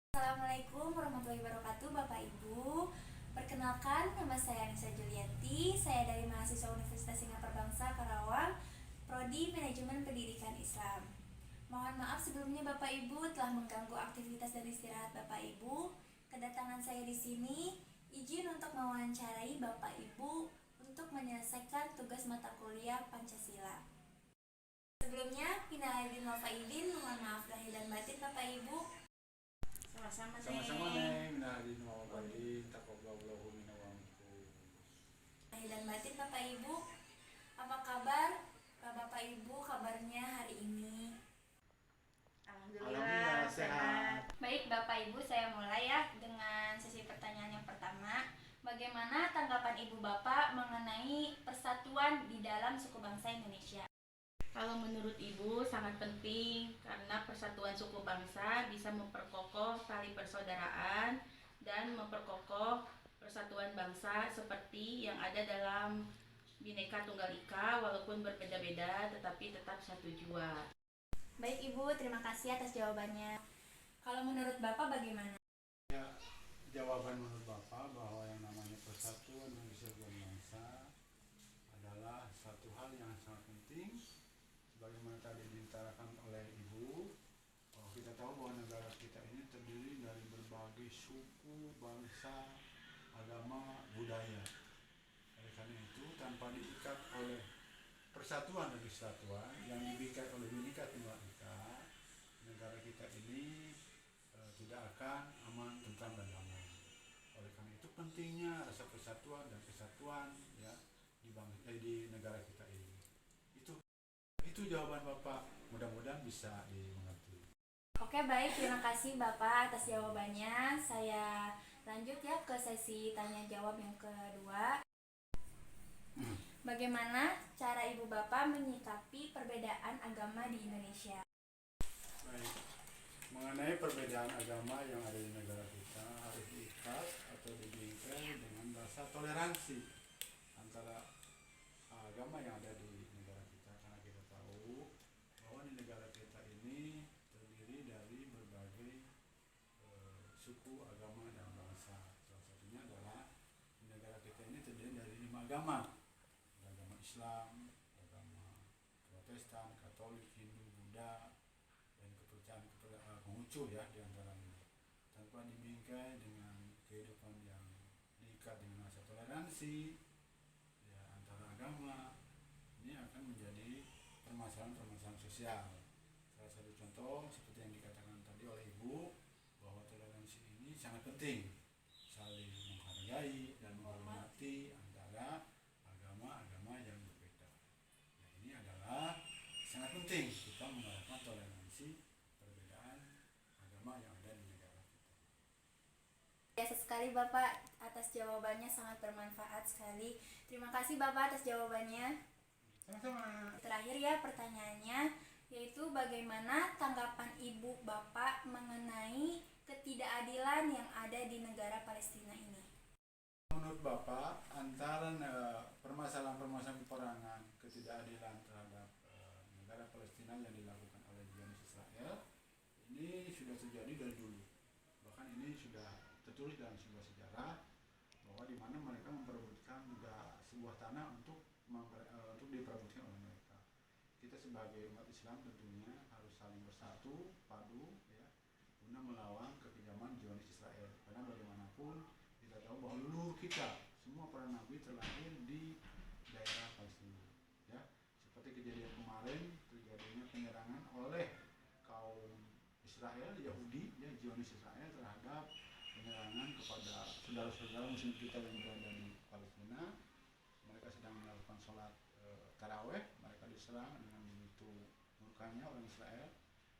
Assalamualaikum warahmatullahi wabarakatuh, Bapak Ibu. Perkenalkan, nama saya Anissa Julianti. Saya dari mahasiswa Universitas Singapura Bangsa Karawang, Prodi Manajemen Pendidikan Islam. Mohon maaf sebelumnya Bapak Ibu telah mengganggu aktivitas dan istirahat Bapak Ibu. Kedatangan saya di sini izin untuk mewawancarai Bapak Ibu untuk menyelesaikan tugas mata kuliah Pancasila. Sebelumnya, minal aidin wal faizin, mohon maaf lahir dan batin Bapak Ibu. Sama-sama Neng, minal aidin wal faizin, taqabbalallahu minna wa minkum. Lahir dan batin Bapak Ibu, apa kabar Bapak Ibu kabarnya hari ini? Alhamdulillah sehat. Baik Bapak Ibu, saya mulai ya dengan sesi pertanyaan yang pertama. Bagaimana tanggapan Ibu Bapak mengenai persatuan di dalam suku bangsa Indonesia? Kalau menurut Ibu sangat penting karena persatuan suku bangsa bisa memperkokoh tali persaudaraan dan memperkokoh persatuan bangsa seperti yang ada dalam Bhinneka Tunggal Ika, walaupun berbeda-beda tetapi tetap satu jua. Baik Ibu, terima kasih atas jawabannya. Kalau menurut Bapak bagaimana? Ya, jawaban menurut Bapak bahwa yang namanya persatuan dan kesatuan bangsa adalah satu hal yang sangat penting. Sebagaimana tadi diutarakan oleh Ibu, bahwa kita tahu bahwa negara kita ini terdiri dari berbagai suku, bangsa, agama, budaya. Oleh karena itu, tanpa diikat oleh persatuan dan kesatuan yang diikat oleh Bhinneka Tunggal Ika, negara kita ini tidak akan aman, tentram dan damai. Oleh karena itu pentingnya rasa persatuan dan kesatuan ya di negara kita ini. Itu jawaban Bapak. Mudah-mudahan bisa dimengerti. Oke baik, terima kasih Bapak atas jawabannya. Saya lanjut ya ke sesi tanya jawab yang kedua. Bagaimana cara Ibu Bapak menyikapi perbedaan agama di Indonesia? Baik. Mengenai perbedaan agama yang ada di negara kita harus diikat atau dibingkai dengan rasa toleransi antara agama yang ada di negara kita, karena kita tahu bahwa di negara kita ini terdiri dari berbagai suku, agama, dan bangsa. Salah satunya adalah di negara kita ini terdiri dari 5 agama. Agama Islam, agama Protestan, Katolik, Hindu, Buddha, dan kepercayaan Konghucu ya diantaranya. Tanpa dibingkai dengan kehidupan yang diikat dengan rasa toleransi ya antara agama, ini permasalahan sosial. Salah satu contoh seperti yang dikatakan tadi oleh Ibu, bahwa toleransi ini sangat penting, saling menghargai dan menghormati antara agama-agama yang berbeda. Nah, ini adalah sangat penting kita menerapkan toleransi perbedaan agama yang ada di negara kita. Biasa sekali Bapak atas jawabannya, sangat bermanfaat sekali. Terima kasih Bapak atas jawabannya. Sama-sama. Terakhir ya pertanyaannya, yaitu bagaimana tanggapan Ibu Bapak mengenai ketidakadilan yang ada di negara Palestina ini? Menurut Bapak, antara permasalahan-permasalahan peperangan, ketidakadilan terhadap negara Palestina yang dilakukan oleh Zionis Israel ini sudah terjadi dari dulu. Bahkan ini sudah tertulis dalam sebuah sejarah bahwa di mana mereka memperebutkan sebuah tanah untuk diperebutkan oleh mereka. Kita sebagai umat Islam tentunya harus saling bersatu, padu, ya, guna melawan kekejaman Zionis Israel. Karena bagaimanapun kita tahu bahwa leluhur kita semua para nabi terlahir di daerah Palestina. Ya, seperti kejadian kemarin terjadinya penyerangan oleh kaum Israel, Yahudi, ya, Zionis Israel terhadap penyerangan kepada saudara-saudara Muslim kita yang berada di Palestina. Mereka sedang melakukan sholat taraweh, mereka diserang dengan begitu murkanya orang Israel.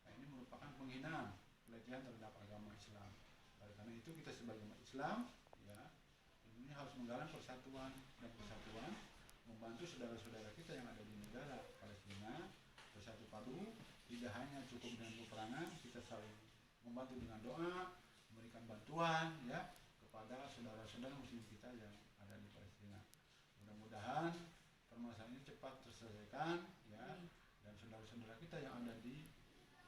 Nah, ini merupakan penghinaan, pelecehan terhadap agama Islam. Oleh karena itu kita sebagai umat Islam, ya, ini harus menggalang persatuan dan kesatuan, membantu saudara-saudara kita yang ada di negara Palestina bersatu padu. Tidak hanya cukup dengan peperangan, kita saling membantu dengan doa, memberikan bantuan, ya, kepada saudara-saudara Muslim kita yang ada di Palestina. Mudah-mudahan permasalahan ini cepat terselesaikan, ya, dan saudara-saudara kita yang ada di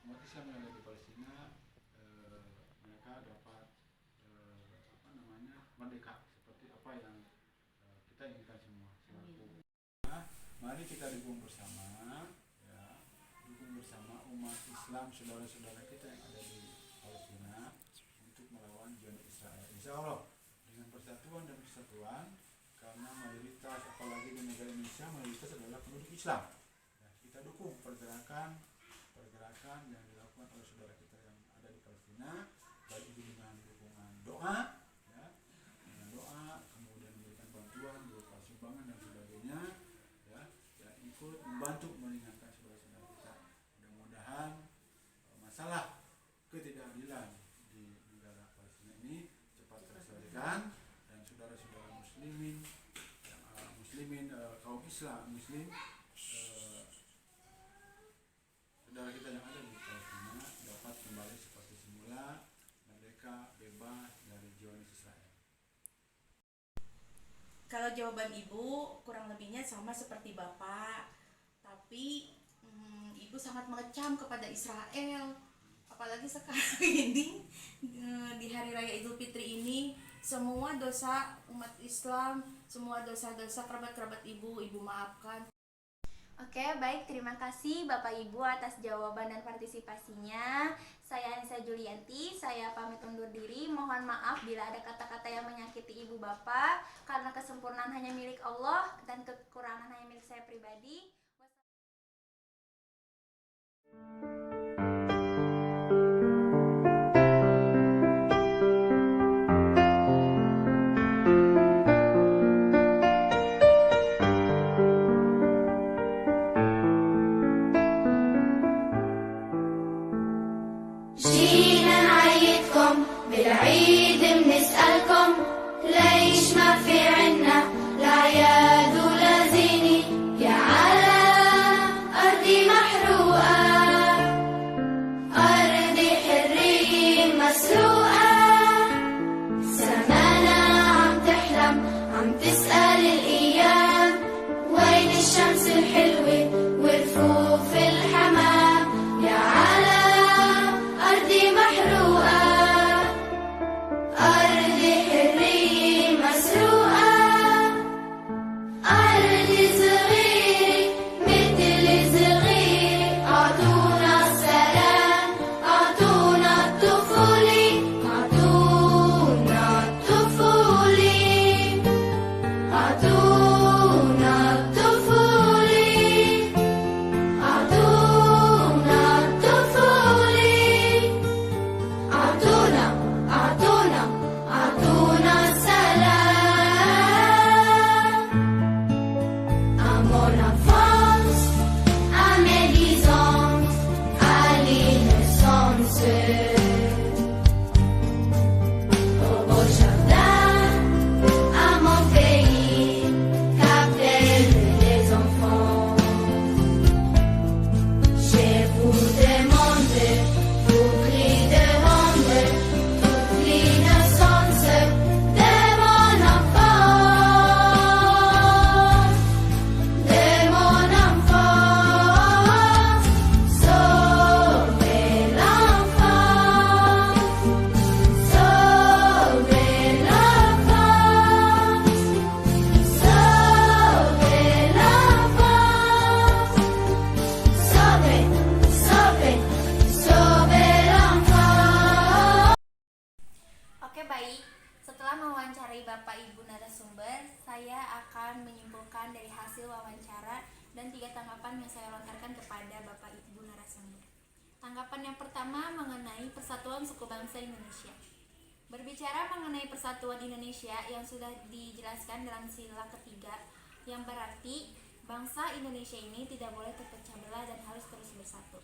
umat Islam yang ada di Palestina, mereka dapat merdeka seperti apa yang kita inginkan semua. Nah, mari kita dukung bersama, ya, dukung bersama umat Islam saudara-saudara kita yang ada di Palestina untuk melawan Zionis Israel. Insya Allah dengan persatuan dan kesatuan, karena mayoritas apalagi di negara Indonesia mayoritas adalah penduduk Islam. Ya, kita dukung pergerakan yang dilakukan oleh saudara kita yang ada di Palestina, baik itu dengan dukungan doa, ya, dengan doa, kemudian memberikan bantuan berupa sumbangan dan sebagainya, ya, yang ikut membantu meringankan saudara-saudara kita. Mudah-mudahan masalah ketidakadilan di negara Palestina ini cepat terselesaikan dan saudara-saudara muslimin kaum Islam muslim, saudara kita yang ada di Palestina dapat kembali seperti semula, merdeka, bebas dari Zionis Israel. Kalau jawaban Ibu kurang lebihnya sama seperti Bapak, tapi Ibu sangat mengecam kepada Israel. Apalagi sekarang ini di Hari Raya Idul Fitri ini, semua dosa umat Islam, semua dosa-dosa kerabat-kerabat Ibu maafkan. Oke, baik, terima kasih Bapak Ibu atas jawaban dan partisipasinya. Saya Anissa Julianti, saya pamit undur diri. Mohon maaf bila ada kata-kata yang menyakiti Ibu Bapak, karena kesempurnaan hanya milik Allah dan kekurangan hanya milik saya pribadi. جينا نعيدكم بالعيد بنسألكم ليش ما في عنا لا عياد ولا زيني يا عالم mon enfance, à mes 10 ans, à l'innocence. Au beau jardin, à mon pays, qu'appellent les enfants. Chez vous demande, tout cri de ronde, toute l'innocence de mon enfant, de mon enfant. Sauvez l'enfant, sauvez l'enfant, sauvez l'enfant, sauvez, sauvez, sauvez l'enfant. Oke, baik. Setelah mewawancarai Bapak Ibu narasumber, saya akan menyimpulkan dari hasil wawancara dan 3 tanggapan yang saya lontarkan kepada Bapak Ibu narasumber. Tanggapan yang pertama mengenai persatuan suku bangsa Indonesia. Berbicara mengenai persatuan Indonesia yang sudah dijelaskan dalam sila ketiga, yang berarti bangsa Indonesia ini tidak boleh terpecah belah dan harus terus bersatu.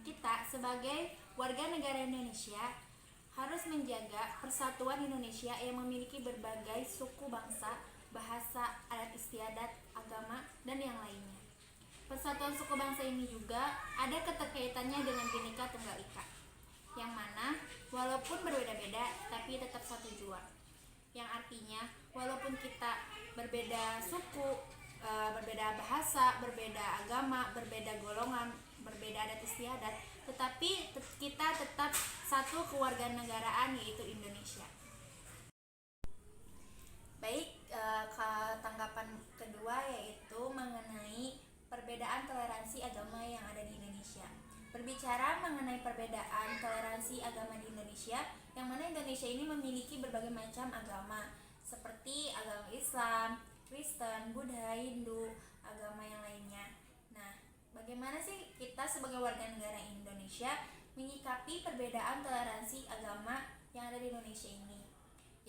Kita sebagai warga negara Indonesia harus menjaga persatuan Indonesia yang memiliki berbagai suku bangsa, bahasa, adat istiadat, agama, dan yang lainnya. Persatuan suku bangsa ini juga ada keterkaitannya dengan Bhinneka Tunggal Ika, yang mana walaupun berbeda-beda tapi tetap satu jua. Yang artinya walaupun kita berbeda suku, berbeda bahasa, berbeda agama, berbeda golongan, berbeda adat istiadat, tetapi kita tetap satu kewarganegaraan, yaitu Indonesia. Baik, tanggapan kedua yaitu mengenai perbedaan toleransi agama yang ada di Indonesia. Berbicara mengenai perbedaan toleransi agama di Indonesia, yang mana Indonesia ini memiliki berbagai macam agama, seperti agama Islam, Kristen, Buddha, Hindu, agama yang lainnya. Nah, bagaimana sih kita sebagai warga negara Indonesia menyikapi perbedaan toleransi agama yang ada di Indonesia ini?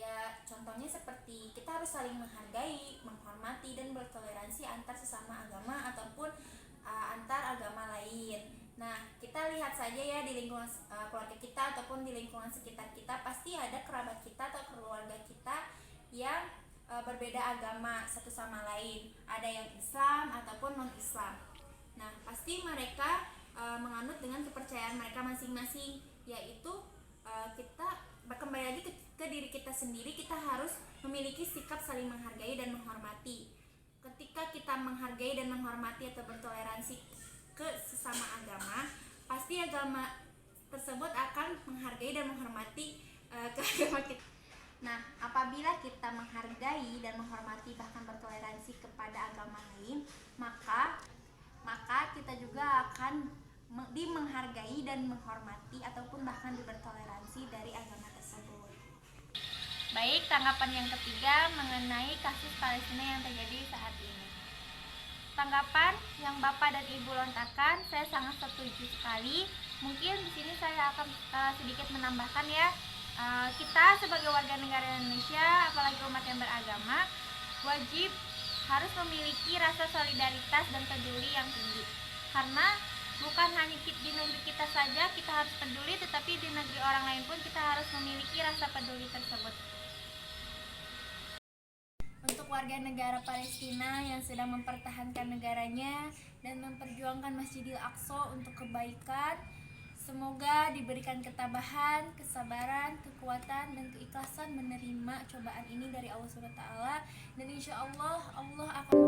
Ya, contohnya seperti kita harus saling menghargai, menghormati, dan bertoleransi antar sesama agama ataupun antar agama lain. Nah, kita lihat saja ya di lingkungan keluarga kita ataupun di lingkungan sekitar kita, pasti ada kerabat kita atau keluarga kita yang berbeda agama satu sama lain. Ada yang Islam ataupun non-Islam. Nah, pasti mereka menganut dengan kepercayaan mereka masing-masing, yaitu kita kembali lagi ke diri kita sendiri. Kita harus memiliki sikap saling menghargai dan menghormati. Ketika kita menghargai dan menghormati atau bertoleransi ke sesama agama, pasti agama tersebut akan menghargai dan menghormati ke agama kita. Nah, apabila kita menghargai dan menghormati bahkan bertoleransi kepada agama lain, maka kita juga akan menghargai dan menghormati ataupun bahkan bertoleransi dari agama tersebut. Baik, tanggapan yang ketiga mengenai kasus Palestina yang terjadi saat ini. Tanggapan yang Bapak dan Ibu lontarkan, saya sangat setuju sekali. Mungkin di sini saya akan sedikit menambahkan ya. Kita sebagai warga negara Indonesia, apalagi umat yang beragama, wajib harus memiliki rasa solidaritas dan peduli yang tinggi. Karena bukan hanya di negeri kita saja kita harus peduli, tetapi di negeri orang lain pun kita harus memiliki rasa peduli tersebut. Untuk warga negara Palestina yang sedang mempertahankan negaranya dan memperjuangkan Masjidil Aqsa untuk kebaikan, semoga diberikan ketabahan, kesabaran, kekuatan, dan keikhlasan menerima cobaan ini dari Allah SWT, dan insya Allah akan